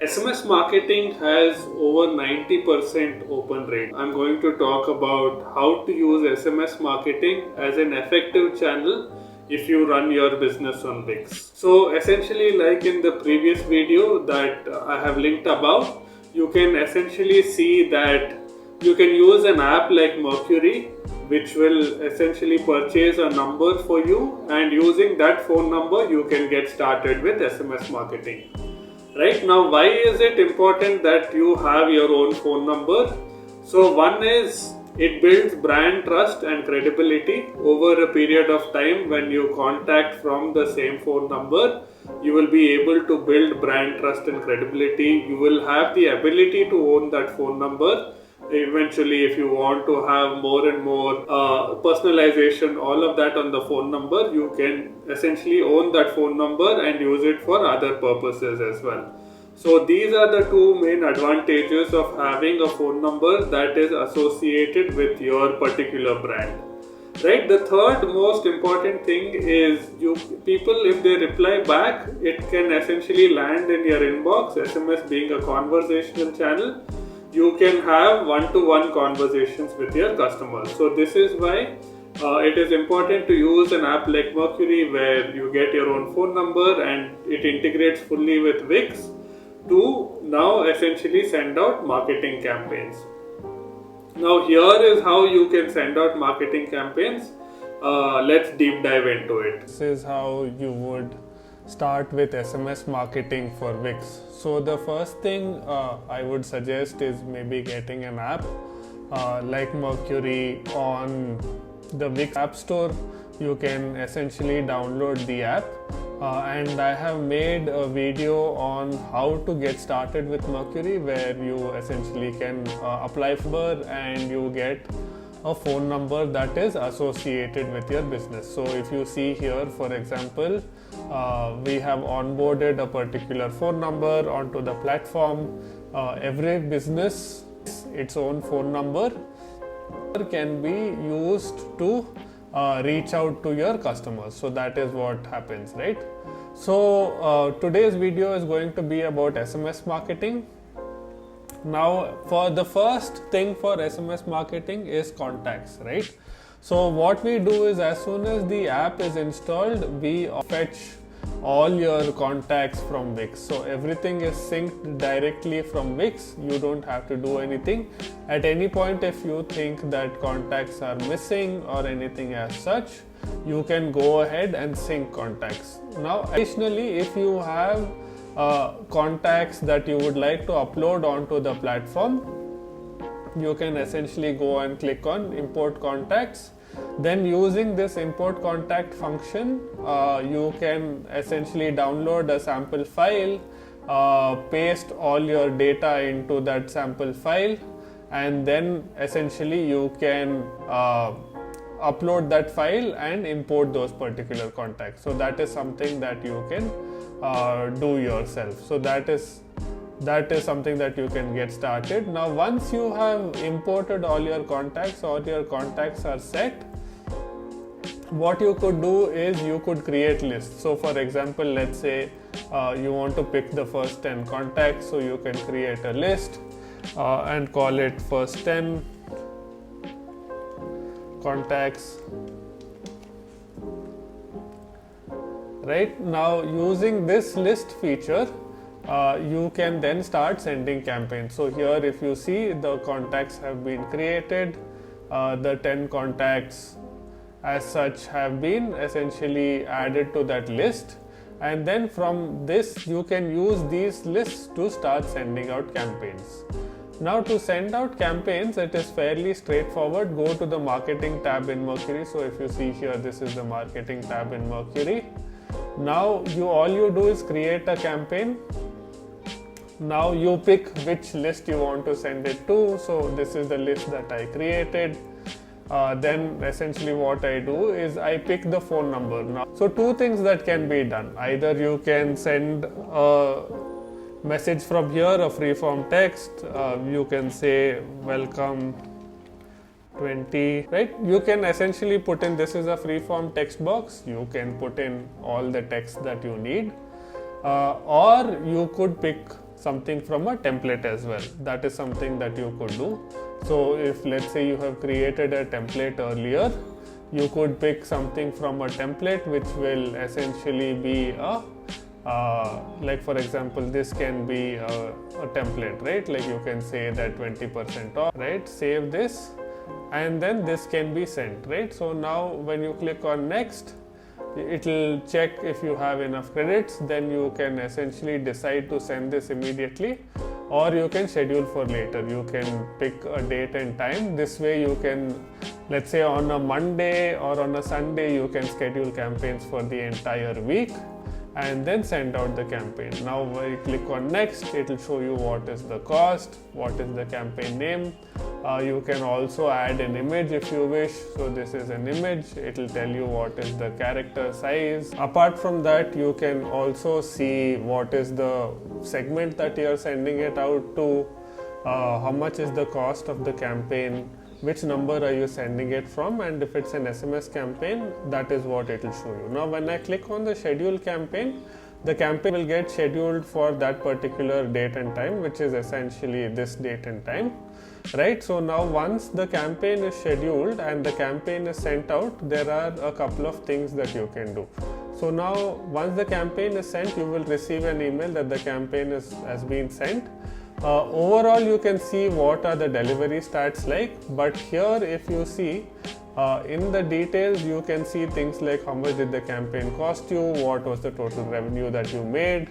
SMS marketing has over 90% open rate. I'm going to talk about how to use SMS marketing as an effective channel if you run your business on Wix. So essentially, like in the previous video that I have linked above, you can essentially see that you can use an app like Mercuri, which will essentially purchase a number for you, and using that phone number you can get started with SMS marketing. Right now, why is it important that you have your own phone number? So one is it builds brand trust and credibility over a period of time. When you contact from the same phone number, you will be able to build brand trust and credibility. You will have the ability to own that phone number. Eventually, if you want to have more and more personalization, all of that on the phone number, you can essentially own that phone number and use it for other purposes as well. So these are the two main advantages of having a phone number that is associated with your particular brand. Right, the third most important thing is people, if they reply back, it can essentially land in your inbox. SMS being a conversational channel, you can have one-to-one conversations with your customers. So this is why it is important to use an app like Mercuri, where you get your own phone number and it integrates fully with Wix to now essentially send out marketing campaigns. Now here is how you can send out marketing campaigns. Let's deep dive into it. This is how you would start with SMS marketing for Wix. So the first thing I would suggest is maybe getting an app like Mercuri on the Wix App Store. You can essentially download the app and I have made a video on how to get started with Mercuri, where you essentially can apply for and you get a phone number that is associated with your business. So if you see here, for example, we have onboarded a particular phone number onto the platform. Every business, its own phone number can be used to reach out to your customers. So that is what happens, right? So today's video is going to be about SMS marketing. Now, for the first thing for SMS marketing is contacts, right? So what we do is, as soon as the app is installed, we fetch all your contacts from Wix. So everything is synced directly from Wix. You don't have to do anything. At any point, if you think that contacts are missing or anything as such, you can go ahead and sync contacts. Now, additionally, if you have contacts that you would like to upload onto the platform, you can essentially go and click on import contacts. Then using this import contact function, you can essentially download a sample file, paste all your data into that sample file, and then essentially you can upload that file and import those particular contacts. So that is something that you can do yourself. So that is something that you can get started. Now, once you have imported all your contacts or your contacts are set, what you could do is you could create lists. So for example, let's say you want to pick the first 10 contacts, so you can create a list and call it first 10 contacts. Right now, using this list feature, you can then start sending campaigns. So here, if you see, the contacts have been created, the 10 contacts as such have been essentially added to that list, and then from this you can use these lists to start sending out campaigns. Now, to send out campaigns, it is fairly straightforward. Go to the marketing tab in Mercuri. So if you see here, this is the marketing tab in Mercuri. Now all you do is create a campaign. Now you pick which list you want to send it to. So this is the list that I created. Then essentially what I do is I pick the phone number. Now, so two things that can be done. Either you can send a message from here, a free form text. You can say welcome 20, right? You can essentially put in, this is a free form text box. You can put in all the text that you need. Or you could pick something from a template as well. That is something that you could do. So if let's say you have created a template earlier, you could pick something from a template which will essentially be a like for example, this can be a template, right? Like you can say that 20% off, right? Save this, and then this can be sent, right? So now when you click on next, it will check if you have enough credits. Then you can essentially decide to send this immediately, or you can schedule for later. You can pick a date and time. This way you can, let's say on a Monday or on a Sunday, you can schedule campaigns for the entire week and then send out the campaign. Now when you click on next, it will show you what is the cost, what is the campaign name. You can also add an image if you wish. So this is an image. It will tell you what is the character size. Apart from that, you can also see what is the segment that you are sending it out to, how much is the cost of the campaign, which number are you sending it from, and if it's an SMS campaign, that is what it will show you. Now when I click on the schedule campaign, the campaign will get scheduled for that particular date and time, which is essentially this date and time, right? So now once the campaign is scheduled and the campaign is sent out, there are a couple of things that you can do. So now once the campaign is sent, you will receive an email that the campaign has been sent. Overall, you can see what are the delivery stats like, but here if you see in the details, you can see things like how much did the campaign cost you, what was the total revenue that you made.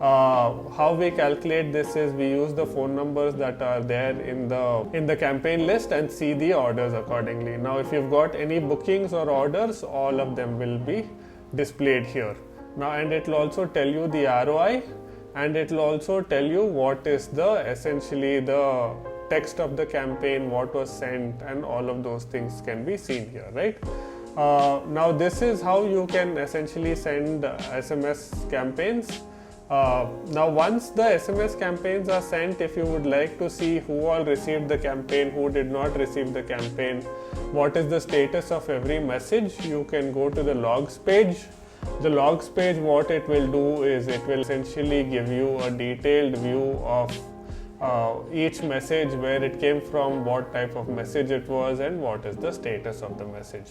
How we calculate this is we use the phone numbers that are there in the campaign list and see the orders accordingly. Now if you've got any bookings or orders, all of them will be displayed here. Now, and it will also tell you the ROI, and it will also tell you what is essentially the text of the campaign, what was sent, and all of those things can be seen here, right? Now this is how you can essentially send SMS campaigns. Now once the SMS campaigns are sent, if you would like to see who all received the campaign, who did not receive the campaign, what is the status of every message, you can go to the logs page. The logs page, what it will do is it will essentially give you a detailed view of each message, where it came from, what type of message it was, and what is the status of the message.